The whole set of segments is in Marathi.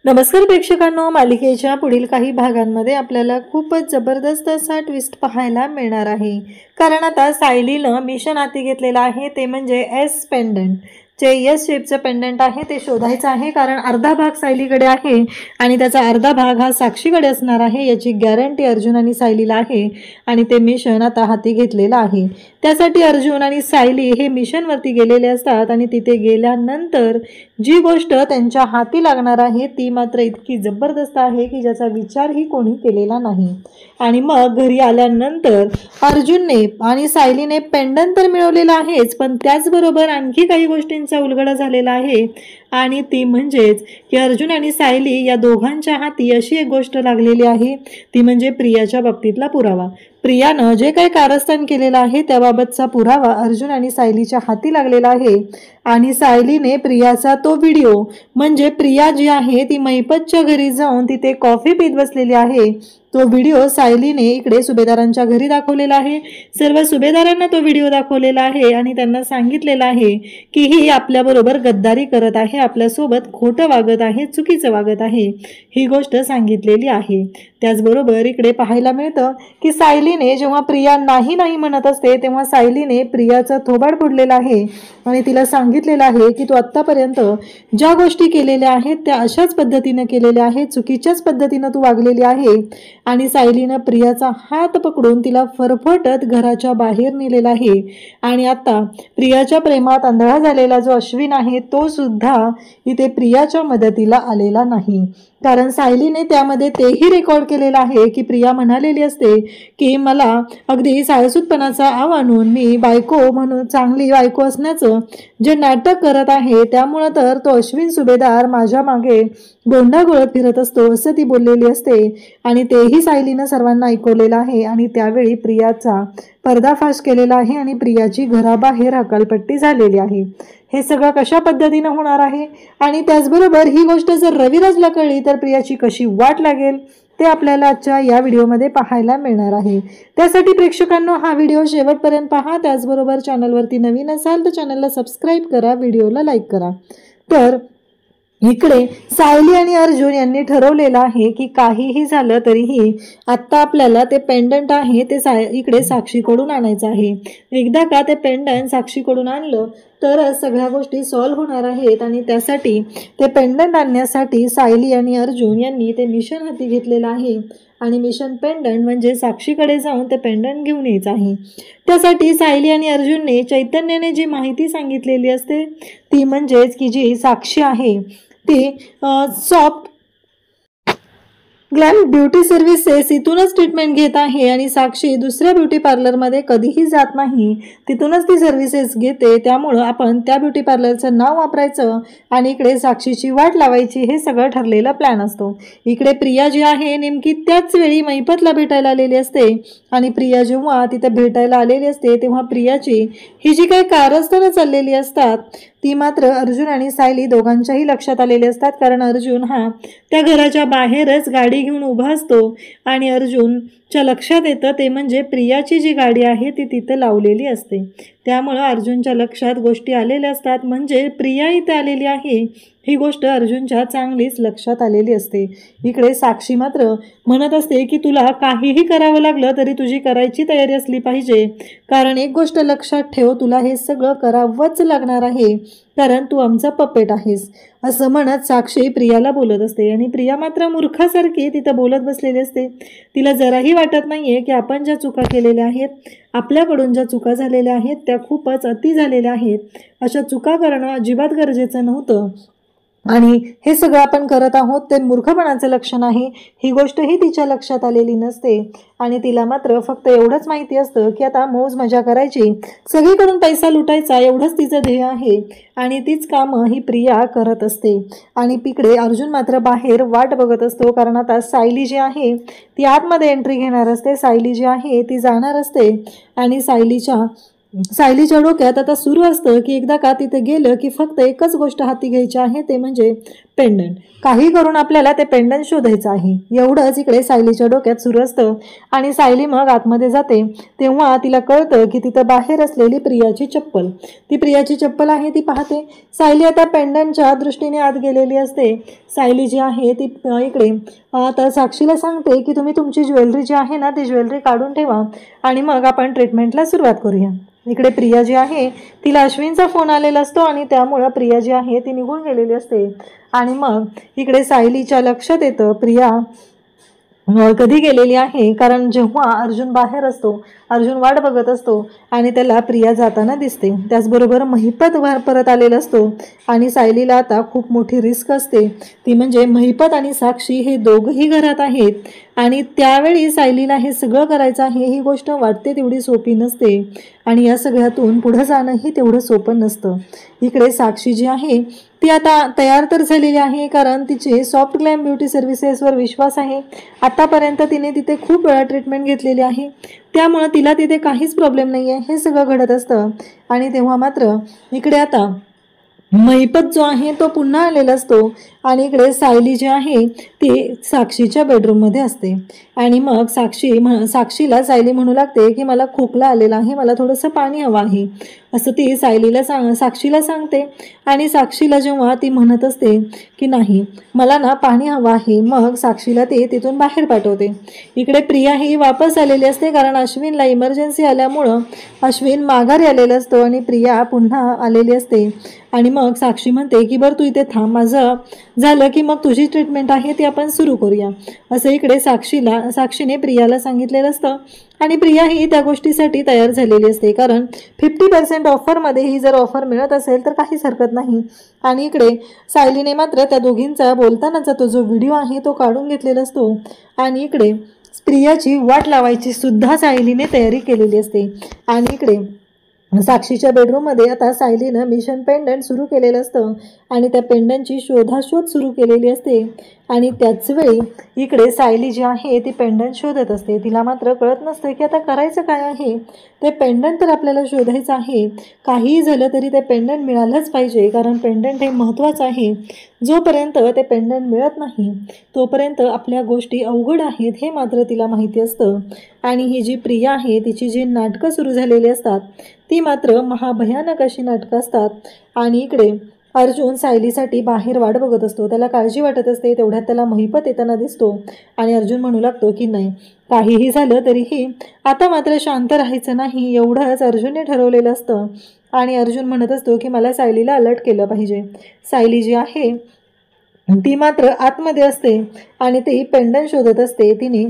नमस्कार प्रेक्षकांनो, मालिकेच्या पुढील काही भागांमध्ये आपल्याला खूपच जबरदस्त असा ट्विस्ट पाहायला मिळणार आहे. कारण आता सायलीनं मिशन हाती घेतलेलं आहे, ते म्हणजे एस पेंडंट. जे एस शेपचं पेंडंट आहे ते शोधायचं आहे. कारण अर्धा भाग सायलीकडे आहे आणि त्याचा अर्धा भाग हा साक्षीकडे असणार आहे, याची गॅरंटी अर्जुन आणि सायलीला आहे. आणि ते मिशन आता हाती घेतलेलं आहे. त्यासाठी अर्जुन आणि सायली हे मिशनवरती गेलेले असतात आणि तिथे गेल्यानंतर जी गोष्ट त्यांच्या हाती लागणार आहे ती मात्र इतकी जबरदस्त आहे की ज्याचा विचारही कोणी केलेला नाही. आणि मग घरी आल्यानंतर अर्जुनने आणि सायलीने पेंडंट तर मिळवलेला आहेच, पण त्याचबरोबर आणखी काही गोष्टींचा उलगडा झालेला आहे. आणि ती म्हणजेच की अर्जुन आणि सायली या दोघांच्या हाती अशी एक गोष्ट लागलेली आहे, ती म्हणजे प्रियाच्या बाबतीतला पुरावा. प्रियानं जे काही कारस्थान केलेलं आहे त्याबाबतचा पुरावा अर्जुन आणि सायलीच्या हाती लागलेला आहे. आणि सायलीने प्रियाचा तो व्हिडिओ, म्हणजे प्रिया जी आहे ती महिपतच्या घरी जाऊन तिथे कॉफी पीत बसलेली आहे, तो व्हिडिओ सायलीने इकडे सुभेदारांच्या घरी दाखवलेला आहे. सर्व सुभेदारांना तो व्हिडिओ दाखवलेला आहे आणि त्यांना सांगितलेलं आहे की ही आपल्याबरोबर गद्दारी करत आहे, आपल्यासोबत खोटं वागत आहे, चुकीचं वागत आहे, ही गोष्ट सांगितलेली आहे. त्याचबरोबर इकडे पाहायला मिळतं की सायलीने जेव्हा प्रिया नाही नाही म्हणत असते तेव्हा सायलीने प्रियाचं थोबाड फोडलेलं आहे आणि तिला सांगितलेलं आहे की तू आत्तापर्यंत ज्या गोष्टी केलेल्या आहेत त्या अशाच पद्धतीने केलेल्या आहेत, चुकीच्याच पद्धतीनं तू वागलेली आहे. आणि सायलीनं प्रियाचा हात पकडून तिला फरफटत घराच्या बाहेर नेलेला आहे. आणि आता प्रियाच्या प्रेमात आंधळा झालेला जो अश्विन आहे तो सुद्धा इथे प्रियाच्या मदतीला आलेला नाही. कारण सायलीने त्यामध्ये तेही रेकॉर्ड केलेलं आहे की प्रिया म्हणालेली असते की मला अगदी सायसूतपणाचा आव आणून मी बायको म्हणून चांगली बायको असण्याचं जे नाटक करत आहे त्यामुळं तर तो अश्विन सुभेदार माझ्या मागे गोंडा गोळत फिरत असतो असं ती बोललेली असते. आणि तेही सायलीनं सर्वांना ऐकवलेलं आहे. आणि त्यावेळी प्रियाचा पर्दाफाश केलेला आहे आणि प्रियाची घराबाहेर हकालपट्टी झालेली आहे. हे सगळं कशा पद्धतीनं होणार आहे आणि त्याचबरोबर ही गोष्ट जर रविराजला कळली तर प्रियाची कशी वाट लागेल ते आपल्याला आजच्या या व्हिडिओमध्ये पाहायला मिळणार आहे. त्यासाठी प्रेक्षकांनो हा व्हिडिओ शेवटपर्यंत पहा. त्याचबरोबर चॅनलवरती नवीन असाल तर चॅनलला सबस्क्राईब करा, व्हिडिओला लाईक करा. तर इकडे सायली आणि अर्जुन यांनी ठरवलेलं आहे की काहीही झालं तरीही आत्ता आपल्याला ते पेंडंट आहे ते इकडे साक्षीकडून आणायचं आहे. एकदा का ते पेंडंट साक्षीकडून आणलं तर सगळ्या गोष्टी सॉल्व्ह होणार आहेत. आणि त्यासाठी ते पेंडंट आणण्यासाठी सायली आणि अर्जुन यांनी ते मिशन हाती घेतलेलं आहे. आणि मिशन पेंडंट म्हणजे साक्षीकडे जाऊन ते पेंडंट घेऊन यायचं आहे. त्यासाठी सायली आणि अर्जुनने चैतन्याने जी माहिती सांगितलेली असते ती म्हणजेच की जी साक्षी आहे ती सॉफ्ट ग्लॅम ब्युटी सर्व्हिसेस इथूनच ट्रीटमेंट घेत आहे. आणि साक्षी दुसऱ्या ब्युटी पार्लरमध्ये कधीही जात नाही, तिथूनच ती सर्व्हिसेस घेते. त्यामुळं आपण त्या ब्युटी पार्लरचं नाव वापरायचं आणि इकडे साक्षीची वाट लावायची, हे सगळं ठरलेला प्लॅन असतो. इकडे प्रिया जी आहे नेमकी त्याच वेळी महिपतला भेटायला आलेली असते. आणि प्रिया जेव्हा तिथे भेटायला आलेली असते तेव्हा प्रियाची ही जी काही कारस्थानं चाललेली असतात ती मात्र अर्जुन आणि सायली दोघांच्याही लक्षात आलेली असतात. कारण अर्जुन हा त्या घराच्या बाहेरच गाडी घेऊन उभा असतो आणि अर्जुनच्या लक्षात येतं ते म्हणजे प्रियाची जी गाडी आहे ती तिथे लावलेली असते. त्यामुळं अर्जुनच्या लक्षात गोष्टी आलेल्या असतात, म्हणजे प्रिया इथे आलेली आहे ही गोष्ट अर्जुनच्या चांगलीच लक्षात आलेली असते. इकडे साक्षी मात्र म्हणत असते की तुला काहीही करावं लागलं तरी तुझी करायची तयारी असली पाहिजे. कारण एक गोष्ट लक्षात ठेव, तुला हे सगळं करावंच लागणार आहे, कारण तू आमचा पपेट आहेस, असं म्हणत साक्षी प्रियाला बोलत असते. आणि प्रिया मात्र मूर्खासारखी तिथं बोलत बसलेली असते. तिला जराही वाटत नाहीये की आपण ज्या चुका केलेल्या आहेत, आपल्याकडून ज्या चुका झालेल्या आहेत त्या खूपच अति झालेल्या आहेत. अशा चुका करणं अजिबात गरजेचं नव्हतं आणि हे सगळं आपण करत आहोत ते मूर्खपणाचं लक्षण आहे, ही गोष्टही तिच्या लक्षात आलेली नसते. आणि तिला मात्र फक्त एवढंच माहिती असतं की आता मौज मजा करायची, सगळीकडून पैसा लुटायचा, एवढंच तिचं ध्येय आहे. आणि तीच कामं ही प्रिया करत असते. आणि तिकडे अर्जुन मात्र बाहेर वाट बघत असतो, कारण आता सायली जी आहे ती आतमध्ये एंट्री घेणार असते, सायली जी आहे ती जाणार असते. आणि सायलीच्या डोक्यात आता सुरू असतं की एकदा का तिथे गेलं की फक्त एकच गोष्ट हाती घ्यायची आहे, ते म्हणजे पेंडंट. काही करून आपल्याला ते पेंडंट शोधायचं आहे. एवढंच इकडे सायलीच्या डोक्यात सुरू असतं आणि सायली मग आतमध्ये जाते. तेव्हा तिला कळतं की तिथं बाहेर असलेली प्रियाची चप्पल, ती प्रियाची चप्पल आहे ती पाहते. सायली आता पेंडंटच्या दृष्टीने आत गेलेली असते. सायली जी आहे ती इकडे आता साक्षीला सांगते की तुम्ही तुमची ज्वेलरी जी आहे ना ती ज्वेलरी काढून ठेवा आणि मग आपण ट्रीटमेंटला सुरुवात करूया. इकडे प्रिया जी आहे तिला अश्विनचा फोन आलेला असतो आणि त्यामुळं प्रिया जी आहे ती निघून गेलेली असते. आणि मग इकडे सायलीच्या लक्षात येतं प्रिया कधी गेलेली आहे, कारण जेव्हा अर्जुन बाहेर असतो, अर्जुन वाट बघत असतो आणि त्याला प्रिया जाताना दिसते. त्याचबरोबर महिपत परत आलेला असतो आणि सायलीला आता खूप मोठी रिस्क असते, ती म्हणजे महिपत आणि साक्षी हे दोघंही घरात आहेत आणि त्यावेळी सायलीला हे सगळं करायचं आहे ही गोष्ट वाटते तेवढी सोपी नसते आणि या सगळ्यातून पुढं जाणंही तेवढं सोपं नसतं. इकडे साक्षी जी आहे ती आता तयार तर झालेली आहे, कारण तिचे सॉफ्ट ग्लॅम ब्युटी सर्व्हिसेसवर विश्वास आहे. आतापर्यंत तिने तिथे खूप वेळा ट्रीटमेंट घेतलेली आहे, त्यामुळं तिला तिथे काहीच प्रॉब्लेम नाही आहे. हे सगळं घडत असतं आणि तेव्हा मात्र इकडे आता महिपत जो आहे तो पुन्हा आलेला असतो आणि इकडे सायली जी आहे ती साक्षीच्या बेडरूममध्ये असते आणि मग साक्षीला सायली म्हणू लागते की मला खोकला आलेला आहे, मला थोडंसं पाणी हवं आहे असं ती साक्षीला सांगते. आणि साक्षीला जेव्हा ती म्हणत असते की नाही मला ना पाणी हवं आहे, मग साक्षीला ते तिथून बाहेर पाठवते. इकडे प्रिया ही वापस आलेली असते, कारण अश्विनला इमर्जन्सी आल्यामुळं अश्विन माघारी आलेला असतो आणि प्रिया पुन्हा आलेली असते. आणि मग साक्षी म्हणते की बरं तू इथे थांब, माझं झालं की मग तुझी ट्रीटमेंट आहे ती आपण सुरू करूया असं इकडे साक्षीने प्रियाला सांगितलेलं असतं. आणि प्रिया ही त्या गोष्टीसाठी तयार झालेली असते, कारण 50% ऑफरमध्ये ही जर ऑफर मिळत असेल तर काहीच हरकत नाही. आणि इकडे सायलीने मात्र त्या दोघींचा बोलतानाचा तो जो व्हिडिओ आहे तो काढून घेतलेला असतो आणि इकडे प्रियाची वाट लावायची सुद्धा सायलीने तयारी केलेली असते. आणि इकडे साक्षीच्या बेडरूममध्ये आता सायलीनं मिशन पेंडंट सुरू केलेलं असतं आणि त्या पेंडंटची शोधाशोध सुरू केलेली असते. आणि त्याच वेळी इकडे सायली जी आहे ती पेंडंट शोधत असते. तिला मात्र कळत नसतं की आता करायचं काय आहे. ते पेंडंट तर आपल्याला शोधायचं आहे, काहीही झालं तरी ते पेंडंट मिळालंच पाहिजे, कारण पेंडंट हे महत्त्वाचं आहे. जोपर्यंत ते पेंडंट मिळत नाही तोपर्यंत आपल्या गोष्टी अवघड आहेत हे मात्र तिला माहिती असतं. आणि ही जी प्रिया आहे तिची जी नाटकं सुरू झालेली असतात ती मात्र महाभयानक अशी नाटकं असतात. आणि इकडे अर्जुन सायलीसाठी बाहेर वाट बघत असतो, त्याला काळजी वाटत असते. तेवढ्यात त्याला महिपत येताना दिसतो आणि अर्जुन म्हणू लागतो की नाही काहीही झालं तरीही आता मात्र शांत राहायचं नाही, एवढंच अर्जुनने ठरवलेलं असतं. आणि अर्जुन म्हणत असतो की मला सायलीला अलर्ट केलं पाहिजे. सायली जी आहे ती मात्र आतमध्ये असते आणि ती पेंडंट शोधत असते. तिने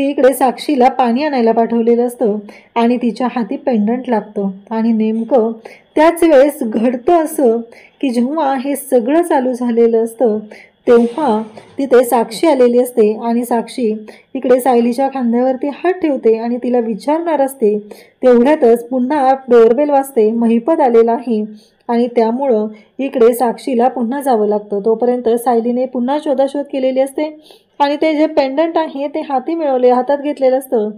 इकडे साक्षीला पाणी आणायला पाठवलेलं असतं आणि तिच्या हाती पेंडंट लागतं. आणि नेमकं त्याच वेळेस घडतं असं की जेव्हा हे सगळं चालू झालेलं असतं तेव्हा तिथे साक्षी आलेली असते आणि साक्षी इकडे सायलीच्या खांद्यावरती हात ठेवते आणि तिला विचारणार असते. तेवढ्यातच पुन्हा डोरबेल वाजते, महिपत आलेला आहे आणि त्यामुळं इकडे साक्षीला पुन्हा जावं लागतं. तोपर्यंत सायलीने पुन्हा शोधाशोध केलेली असते आणि ते जे पेंडंट आहे ते हातात घेतलेलं असतं.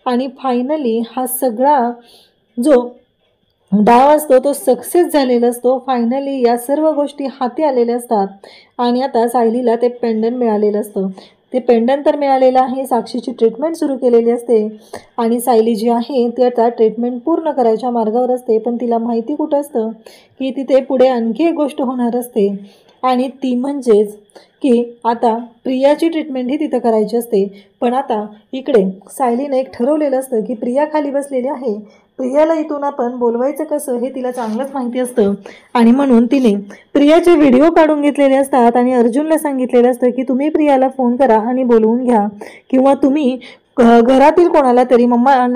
आणि फायनली हा सगळा जो डाव असतो तो सक्सेस झालेला असतो. फायनली या सर्व गोष्टी हाती आलेल्या असतात आणि आता सायलीला ते पेंडंट मिळालेलं असतं. ते पेंडंट तर मिळालेलं आहे, साक्षीची ट्रीटमेंट सुरू केलेली असते आणि सायली जी आहे ती आता ट्रीटमेंट पूर्ण करायच्या मार्गावर असते. पण तिला माहिती कुठं असतं की तिथे पुढे आणखी एक गोष्ट होणार असते आणि ती म्हणजेच की आता प्रियाची ट्रीटमेंट ही तिथं करायची असते. पण आता इकडे सायलीने एक ठरवलेलं असतं की प्रिया खाली बसलेली आहे, प्रियाला इथून आपण बोलवायचं कसं हे तिला चांगलंच माहिती असतं. आणि म्हणून तिने प्रियाचे व्हिडिओ काढून घेतलेले असतात आणि अर्जुनला सांगितलेलं असतं की तुम्ही प्रियाला फोन करा आणि बोलवून घ्या, किंवा तुम्ही घरातील कोणाला तरी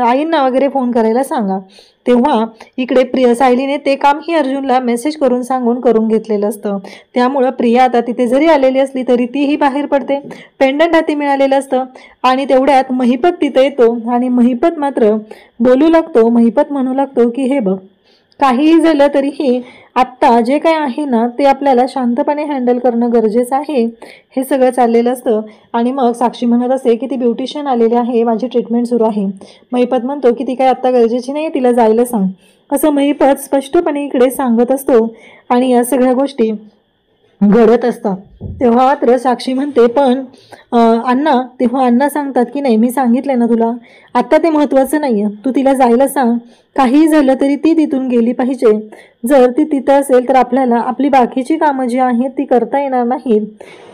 आईंना वगैरे फोन करायला सांगा. तेव्हा इकडे सायलीने ते कामही अर्जुनला मेसेज करून घेतलेलं असतं. त्यामुळं प्रिया आता तिथे जरी आलेली असली तरी तीही बाहेर पडते. पेंडंट हाती मिळालेलं असतं आणि तेवढ्यात महिपत तिथे येतो आणि महिपत मात्र बोलू लागतो. महिपत म्हणू लागतो की हे बघ, काहीही झालं तरीही आत्ता जे काय आहे ना ते आपल्याला शांतपणे हँडल करणं गरजेचं आहे. हे सगळं चाललेलं असतं आणि मग साक्षी म्हणत असते की ती ब्युटिशियन आलेली आहे, माझी ट्रीटमेंट सुरू आहे. महिपत म्हणतो की ती काय आत्ता गरजेची नाही, तिला जायला सांग असं महिपत स्पष्टपणे इकडे सांगत असतो. आणि या सगळ्या गोष्टी घडत असतात. तेव्हा मात्र साक्षी म्हणते पण अण्णा, तेव्हा अण्णा सांगतात की नाही, मी सांगितलं ना तुला, आत्ता ते महत्त्वाचं नाही आहे, तू तिला जायला सांग, काहीही झालं तरी ती तिथून गेली पाहिजे. जर ती तिथं असेल तर आपल्याला आपली बाकीची कामं जी आहेत ती करता येणार नाहीत,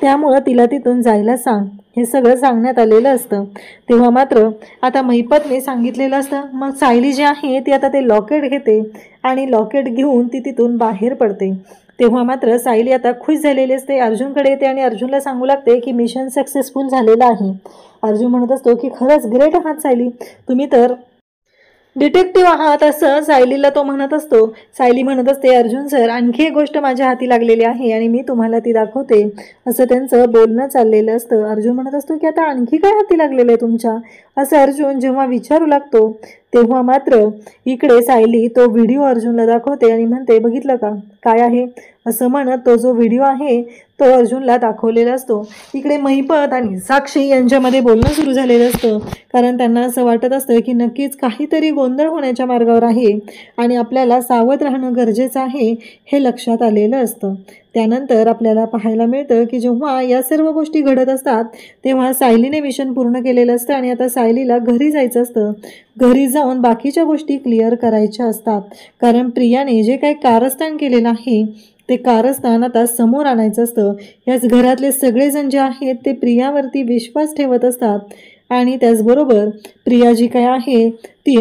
त्यामुळं तिला तिथून जायला सांग, हे सगळं सांगण्यात आलेलं असतं. तेव्हा मात्र आता महिपतने सांगितलेलं असतं. मग सायली जी आहे ती आता ते लॉकेट घेते आणि लॉकेट घेऊन ती तिथून बाहेर पडते. तेव्हा मात्र सायली आता खुश झालेली असते, अर्जुनकडे येते आणि अर्जुनला सांगू लागते की मिशन सक्सेसफुल झालेलं आहे. अर्जुन म्हणत असतो की खरंच ग्रेट आहात सायली, तुम्ही तर डिटेक्टिव्ह आहात, असं सायलीला तो म्हणत असतो. सायली म्हणत असते, अर्जुन सर, आणखी एक गोष्ट माझ्या हाती लागलेली आहे आणि मी तुम्हाला ती दाखवते, असं त्यांचं बोलणं चाललेलं असतं. अर्जुन म्हणत असतो की आता आणखी काय हाती लागलेलं आहे तुमच्या, असं अर्जुन जेव्हा विचारू लागतो तेव्हा मात्र इकडे सायली तो व्हिडिओ अर्जुनला दाखवते आणि म्हणते, बघितलं का काय आहे, असं म्हणत तो जो व्हिडिओ आहे तो अर्जुनला दाखवलेला असतो. इकडे महिपत आणि साक्षी यांच्यामध्ये बोलणं सुरू झालेलं असतं, कारण त्यांना असं वाटत असतं की नक्कीच काहीतरी गोंधळ होण्याच्या मार्गावर आहे आणि आपल्याला सावध राहणं गरजेचं आहे, हे लक्षात आलेलं असतं. त्यानंतर आपल्याला पाहायला मिळतं की जेव्हा या सर्व गोष्टी घडत असतात तेव्हा सायलीने मिशन पूर्ण केलेलं असतं आणि आता सायलीला घरी जायचं असतं. घरी जाऊन बाकीच्या गोष्टी क्लिअर करायच्या असतात, कारण प्रियाने जे काही कारस्थान केलेलं आहे ते कारस्थान आता समोर आणायचं असतं. याच घरातले सगळेजण जे आहेत ते प्रियावरती विश्वास ठेवत असतात आणि त्याचबरोबर प्रिया जी काय आहे ती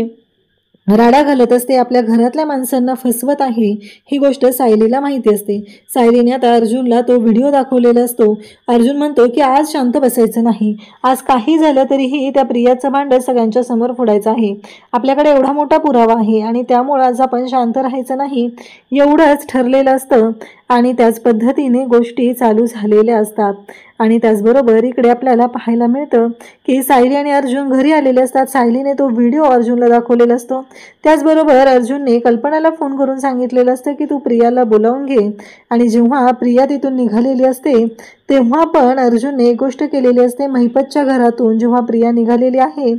राडा घालत असते, आपल्या घरातल्या माणसांना फसवत आहे, ही गोष्ट सायलीला माहिती असते. सायलीने आता अर्जुनला तो व्हिडिओ दाखवलेला असतो. अर्जुन म्हणतो की आज शांत बसायचं नाही, आज काही झालं तरीही त्या प्रियाचं भांडं सगळ्यांच्या समोर फोडायचं आहे, आपल्याकडे एवढा मोठा पुरावा आहे आणि त्यामुळं आज आपण शांत राहायचं नाही, एवढंच ठरलेलं असतं आणि त्याच पद्धतीने गोष्टी चालू झालेल्या असतात. आणि त्याचबरोबर इकडे आपल्याला पाहायला मिळतं की सायली आणि अर्जुन घरी आलेले असतात. सायलीने तो व्हिडिओ अर्जुनला दाखवलेला असतो. त्याचबरोबर अर्जुनने कल्पनाला फोन करून सांगितलेलं असतं की तू प्रियाला बोलावून घे आणि जेव्हा प्रिया तिथून निघालेली असते तेव्हा पण अर्जुनने एक गोष्ट केलेली असते. महिपतच्या घरातून जेव्हा प्रिया निघालेली आहे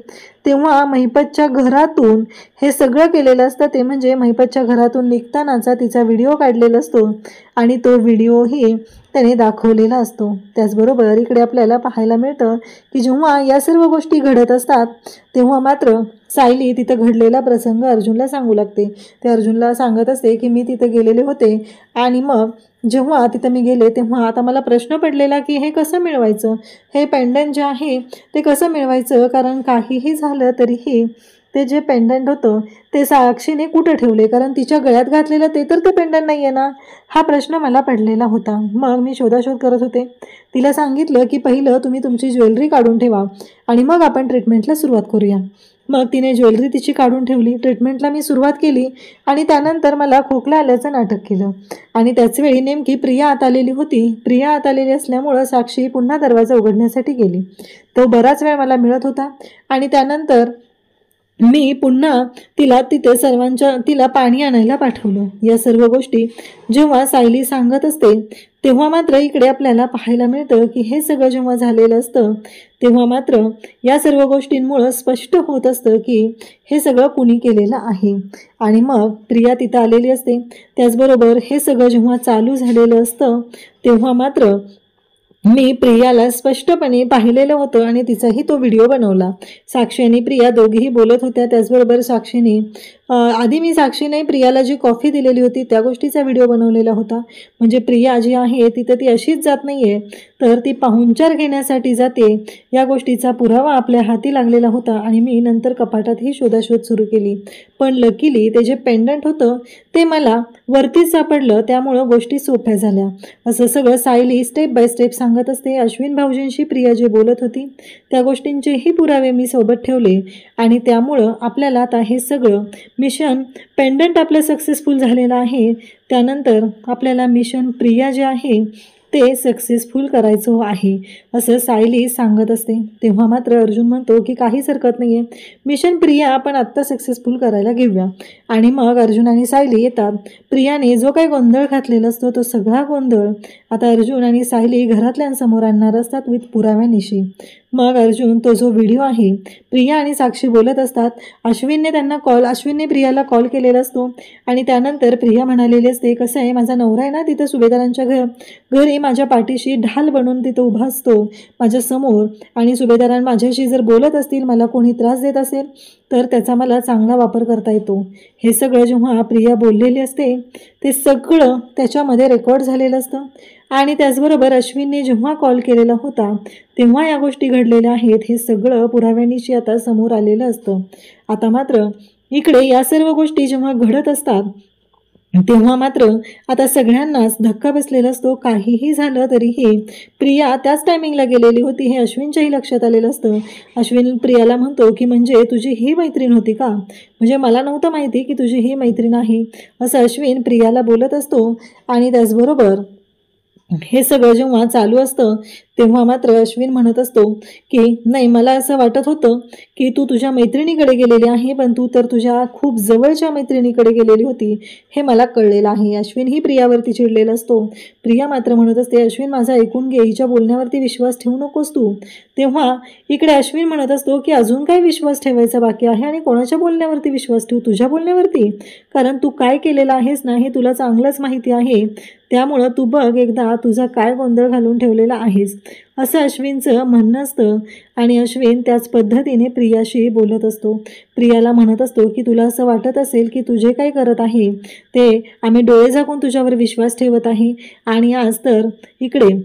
तेव्हा महिपतच्या घरातून हे सगळं केलेलं असतं, ते म्हणजे महिपतच्या घरातून निघतानाचा तिचा व्हिडिओ काढलेला असतो आणि तो व्हिडिओही त्याने दाखवलेला असतो. त्याचबरोबर इकडे आपल्याला पाहायला मिळतं की जेव्हा या सर्व गोष्टी घडत असतात तेव्हा मात्र सायली तिथं घडलेला प्रसंग अर्जुनला सांगू लागते. ते अर्जुनला सांगत असते की मी तिथं गेलेले होते आणि मग जेव्हा तिथं मी गेले तेव्हा आता मला प्रश्न पडलेला की हे कसं मिळवायचं, हे पेंडंट जे आहे ते कसं मिळवायचं, कारण काहीही झालं तरीही ते जे पेंडंट होतं ते साक्षीने कुठं ठेवले, कारण तिच्या गळ्यात घातलेलं ते तर ते पेंडंट नाही आहे ना, हा प्रश्न मला पडलेला होता. मग मी शोधाशोध करत होते, तिला सांगितलं की पहिलं तुम्ही तुमची ज्वेलरी काढून ठेवा आणि मग आपण ट्रीटमेंटला सुरुवात करूया. मग तिने ज्वेलरी तिची काढून ठेवली, ट्रीटमेंटला मी सुरुवात केली आणि त्यानंतर मला खोकला आल्याचं नाटक केलं आणि त्याचवेळी नेमकी प्रिया आत आलेली होती. प्रिया आत आलेली असल्यामुळं साक्षी पुन्हा दरवाजा उघडण्यासाठी गेली. तो बराच वेळ मला मिळत होता आणि त्यानंतर मी पुन्हा तिला तिला पाणी आणायला पाठवलं. या सर्व गोष्टी जेव्हा सायली सांगत असते तेव्हा मात्र इकडे आपल्याला पाहायला मिळतं की हे सगळं जेव्हा झालेलं असतं तेव्हा मात्र या सर्व गोष्टींमुळं स्पष्ट होत असतं की हे सगळं कुणी केलेलं आहे आणि मग प्रिया तिथं आलेली असते. त्याचबरोबर हे सगळं जेव्हा चालू झालेलं असतं तेव्हा मात्र मी प्रियाला स्पष्टपणे पाहिलेलं होतं आणि तिचाही तो व्हिडिओ बनवला. साक्षी आणि प्रिया दोघीही बोलत होत्या. त्याचबरोबर साक्षीने आधी मी साक्षीने प्रियाला जी कॉफी दिलेली होती त्या गोष्टीचा व्हिडिओ बनवलेला होता. म्हणजे प्रिया जी आहे तिथं ती अशीच जात नाही आहे, तर ती पाहुणचार घेण्यासाठी जाते, या गोष्टीचा पुरावा आपल्या हाती लागलेला होता आणि मी नंतर कपाटातही शोधाशोध सुरू केली. पण लकीली ते जे पेंडंट होतं ते मला वरतीच सापडलं, त्यामुळं गोष्टी सोप्या झाल्या. असं सगळं सायली स्टेप बाय स्टेप सांगत असते. अश्विन भाऊजींशी प्रिया जे बोलत होती त्या गोष्टींचेही पुरावे मी सोबत ठेवले आणि त्यामुळं आपल्याला आता हे सगळं मिशन पेंडंट आपलं सक्सेसफुल झालेलं आहे. त्यानंतर आपल्याला मिशन प्रिया जे आहे ते सक्सेसफुल करायचं आहे असं सायली सांगत असते. तेव्हा मात्र अर्जुन म्हणतो की काहीच हरकत नाही आहे, मिशन प्रिया आपण आत्ता सक्सेसफुल करायला घेऊया. आणि मग अर्जुन आणि सायली येतात. प्रियाने जो काही गोंधळ घातलेला असतो तो सगळा गोंधळ आता अर्जुन आणि सायली घरातल्यांसमोर आणणार असतात विथ पुराव्यानिशी. मग अर्जुन तो जो व्हिडिओ आहे, प्रिया आणि साक्षी बोलत असतात, अश्विनने प्रियाला कॉल केलेला असतो आणि त्यानंतर प्रिया म्हणालेली असते, कसं आहे माझा नवरा आहे ना तिथं सुभेदारांच्या घरी माझ्या पाठीशी ढाल बनून तिथे उभा असतो माझ्या समोर, आणि सुभेदारांना माझ्याशी जर बोलत असतील, मला कोणी त्रास देत असेल तर त्याचा मला चांगला वापर करता येतो. हे सगळं जेव्हा प्रिया बोललेली असते ते सगळं त्याच्यामध्ये रेकॉर्ड झालेलं असतं. आणि त्याचबरोबर अश्विनने जेव्हा कॉल केलेला होता तेव्हा या गोष्टी घडलेल्या आहेत हे सगळं पुराव्यानिशी आता समोर आलेलं असतं. आता मात्र इकडे या सर्व गोष्टी जेव्हा घडत असतात तेव्हा मात्र आता सगळ्यांनाच धक्का बसलेला असतो. काहीही झालं तरीही प्रिया त्याच टायमिंगला गेलेली होती हे अश्विनच्याही लक्षात आलेलं असतं. अश्विन प्रियाला म्हणतो की म्हणजे तुझी ही मैत्रीण होती का, म्हणजे मला नव्हतं माहिती की तुझी ही मैत्रीण आहे, असं अश्विन प्रियाला बोलत असतो. आणि त्याचबरोबर हे सगळं जेव्हा चालू असतं तेव्हा मात्र अश्विन म्हणत असतो की नाही, मला असं वाटत होतं की तू तुझ्या मैत्रिणीकडे गेलेली आहे, पण तू तर तुझ्या खूप जवळच्या मैत्रिणीकडे गेलेली होती हे मला कळलेलं आहे. अश्विन ही प्रियावरती चिडलेला असतो. प्रिया मात्र म्हणत असते अश्विन माझा ऐकून घे, हिच्या बोलण्यावरती विश्वास ठेवू नकोस तू. तेव्हा इकडे अश्विन म्हणत असतो की अजून काय विश्वास ठेवायचा बाकी आहे, आणि कोणाच्या बोलण्यावरती विश्वास ठेवू, तुझ्या बोलण्यावरती, कारण तू काय केलेलं आहेस ना हे तुला चांगलंच माहिती आहे, त्यामुळं तू बघ एकदा तुझा काय गोंधळ घालून ठेवलेला आहेस, असं अश्विनचं म्हणणं असतं. आणि अश्विन त्याच पद्धतीने प्रियाशी बोलत असतो. प्रियाला म्हणत असतो की तुला असं वाटत असेल की तू जे काही करत आहे ते आम्ही डोळे झाकून तुझ्यावर विश्वास ठेवत आहे, आणि आज तर इकडे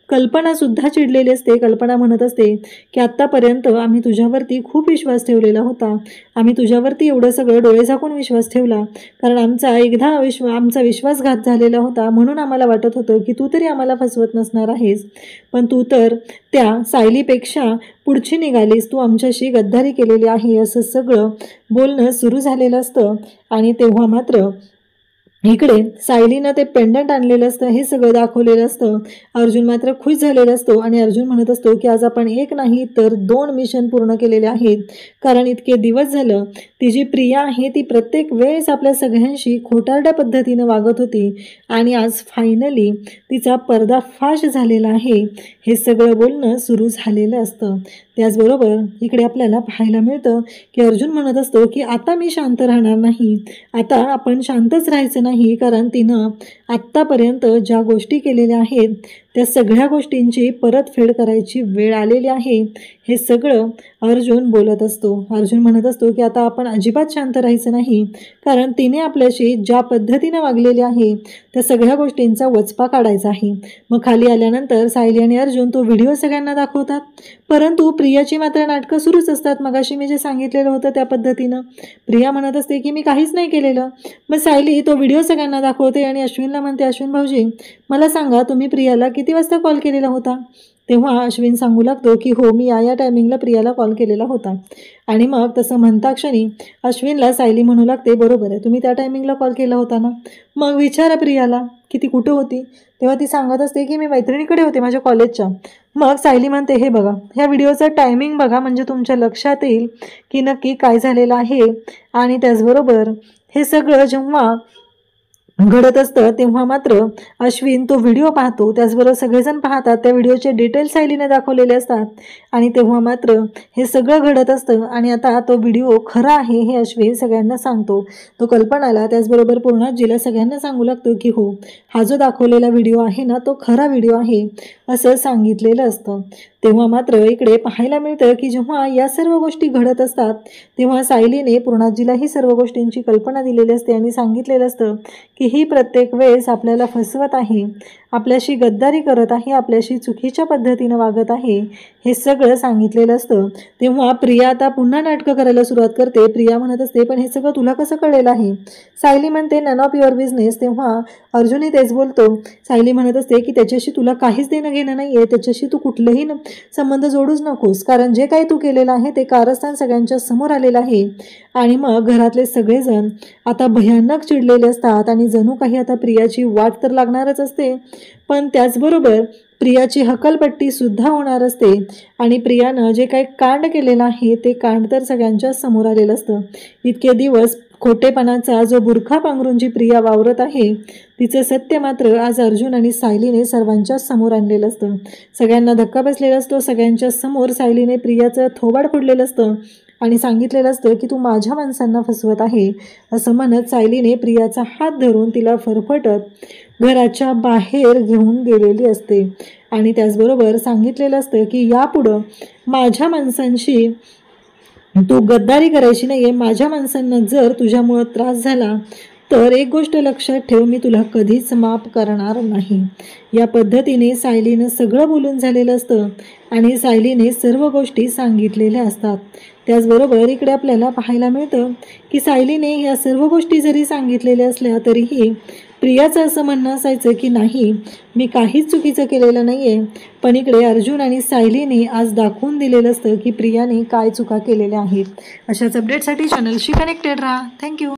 कल्पनासुद्धा चिडलेली असते. कल्पना म्हणत असते की आत्तापर्यंत आम्ही तुझ्यावरती खूप विश्वास ठेवलेला होता, आम्ही तुझ्यावरती एवढं सगळं डोळे झाकून विश्वास ठेवला, कारण आमचा विश्वासघात झालेला होता, म्हणून आम्हाला वाटत होतं की तू तरी आम्हाला फसवत नसणार आहेस, पण तू तर त्या सायलीपेक्षा पुढची निघालीस, तू आमच्याशी गद्दारी केलेली आहे, असं सगळं बोलणं सुरू झालेलं असतं. आणि तेव्हा मात्र इकडे सायलीनं ते पेंडंट आणलेलं असतं, हे सगळं दाखवलेलं असतं. अर्जुन मात्र खुश झालेला असतो आणि अर्जुन म्हणत असतो की आज आपण एक नाही तर 2 मिशन पूर्ण केलेले आहेत, कारण इतके दिवस झालं ती जी प्रिया आहे ती प्रत्येक वेळेस आपल्या सगळ्यांशी खोटारड्या पद्धतीनं वागत होती, आणि आज फायनली तिचा पर्दाफाश झालेला आहे, हे सगळं बोलणं सुरू झालेलं असतं. त्याचबरोबर इकडे आपल्याला पाहायला मिळतं की अर्जुन म्हणत असतो की आता मी शांत राहणार नाही, आता आपण शांतच राहायचं नाही, कारण तिनं आत्तापर्यंत ज्या गोष्टी केलेल्या आहेत त्या सगळ्या गोष्टींची परतफेड करायची वेळ आलेली आहे, हे सगळं अर्जुन बोलत असतो. अर्जुन म्हणत असतो की आता आपण अजिबात शांत राहायचं नाही, कारण तिने आपल्याशी ज्या पद्धतीनं वागलेली आहे त्या सगळ्या गोष्टींचा वचपा काढायचा आहे. मग खाली आल्यानंतर सायली आणि अर्जुन तो व्हिडिओ सगळ्यांना दाखवतात, परंतु प्रियाची मात्र नाटकं सुरूच असतात. मगाशी मी जे सांगितलेलं होतं त्या पद्धतीनं प्रिया म्हणत असते की मी काहीच नाही केलेलं. मग सायली तो व्हिडिओ सगळ्यांना दाखवते आणि अश्विनला म्हणते अश्विन भाऊजी मला सांगा तुम्ही प्रियाला किती वाजता कॉल केलेला होता. तेव्हा अश्विन सांगू लागतो की हो मी या टायमिंगला प्रियाला कॉल केलेला होता. आणि मग तसं म्हणता क्षणी अश्विनला सायली म्हणू लागते बरोबर आहे, तुम्ही त्या टायमिंगला कॉल केला होता ना, मग विचारा प्रियाला की ती कुठं होती. तेव्हा ती सांगत असते की मी मैत्रिणीकडे होते माझ्या कॉलेजच्या. मग सायली म्हणते हे बघा ह्या व्हिडिओचा टायमिंग बघा, म्हणजे तुमच्या लक्षात येईल की नक्की काय झालेलं आहे. आणि त्याचबरोबर हे सगळं जेव्हा घडत असतं तेव्हा मात्र अश्विन तो व्हिडिओ पाहतो, त्याचबरोबर सगळेजण पाहतात, त्या व्हिडिओचे डिटेल्स सायलीने दाखवलेले असतात. आणि तेव्हा मात्र हे सगळं घडत असतं आणि आता तो व्हिडिओ खरा आहे हे अश्विन सगळ्यांना सांगतो. तो कल्पनाला त्याचबरोबर पूर्णाजीला सगळ्यांना सांगू लागतो की हो हा जो दाखवलेला व्हिडिओ आहे ना तो खरा व्हिडिओ आहे असं सांगितलेलं असतं. तेव्हा मात्र इकडे पाहायला मिळतं की जेव्हा या सर्व गोष्टी घडत असतात तेव्हा सायलीने पूर्णाजीला ही सर्व गोष्टींची कल्पना दिलेली असते आणि सांगितलेलं असतं की ही प्रत्येक वेळेस आपल्याला फसवत आहे, आपल्याशी गद्दारी करत आहे, आपल्याशी चुकीच्या पद्धतीनं वागत आहे, हे सगळं सांगितलेलं असतं. तेव्हा प्रिया आता पुन्हा नाटकं करायला सुरुवात करते. प्रिया म्हणत असते पण हे सगळं तुला कसं कळलेलं आहे. सायली म्हणते नन ऑफ युअर बिझनेस. तेव्हा अर्जुनही तेच बोलतो. सायली म्हणत असते की त्याच्याशी तुला काहीच देणं घेणं नाही आहे, त्याच्याशी तू कुठलंही संबंध जोडूच नकोस, कारण जे काही तू केलेलं आहे ते कारस्थान सगळ्यांच्या समोर आलेलं आहे. आणि मग घरातले सगळेजण आता भयानक चिडलेले असतात आणि जणू काही आता प्रियाची वाट तर लागणारच असते, पण त्याचबरोबर प्रियाची हकलपट्टी सुद्धा होणार असते. आणि प्रियानं जे काही कांड केलेलं आहे ते कांड तर सगळ्यांच्या समोर आलेलं असतं. इतके दिवस खोटेपणाचा जो बुरखा पांघरून जी प्रिया वावरत आहे तिचं सत्य मात्र आज अर्जुन आणि सायलीने सर्वांच्या समोर आणलेलं असतं. सगळ्यांना धक्का बसलेला असतो. सगळ्यांच्या समोर सायलीने प्रियाचं थोबाड फोडलेलं असतं आणि सांगितलेलं असतं की तू माझ्या माणसांना फसवत आहे असं म्हणत सायलीने प्रियाचा हात धरून तिला फरफटत घराच्या बाहेर घेऊन गेलेली असते आणि त्याचबरोबर सांगितलेलं असतं की यापुढं माझ्या माणसांशी तू गद्दारी करायची नाहीये. माझ्या माणसांना जर तुझ्यामुळं त्रास झाला तर एक गोष्ट लक्षात ठेव, मी तुला कधीच माफ करणार नाही. या पद्धतीने सायलीनं सगळं बोलून झालेलं असतं आणि सायलीने सर्व गोष्टी सांगितलेल्या असतात. त्याचबरोबर इकडे आपल्याला पाहायला मिळतं की सायलीने या सर्व गोष्टी जरी सांगितलेल्या असल्या तरीही प्रियाचं असं म्हणणं असायचं की नाही, मी काहीच चुकीचं केलेलं नाही आहे. पण इकडे अर्जुन आणि सायलीने आज दाखवून दिलेलं असतं की प्रियाने काय चुका केलेल्या आहेत. अशाच अपडेटसाठी चॅनलशी कनेक्टेड राहा. थँक्यू.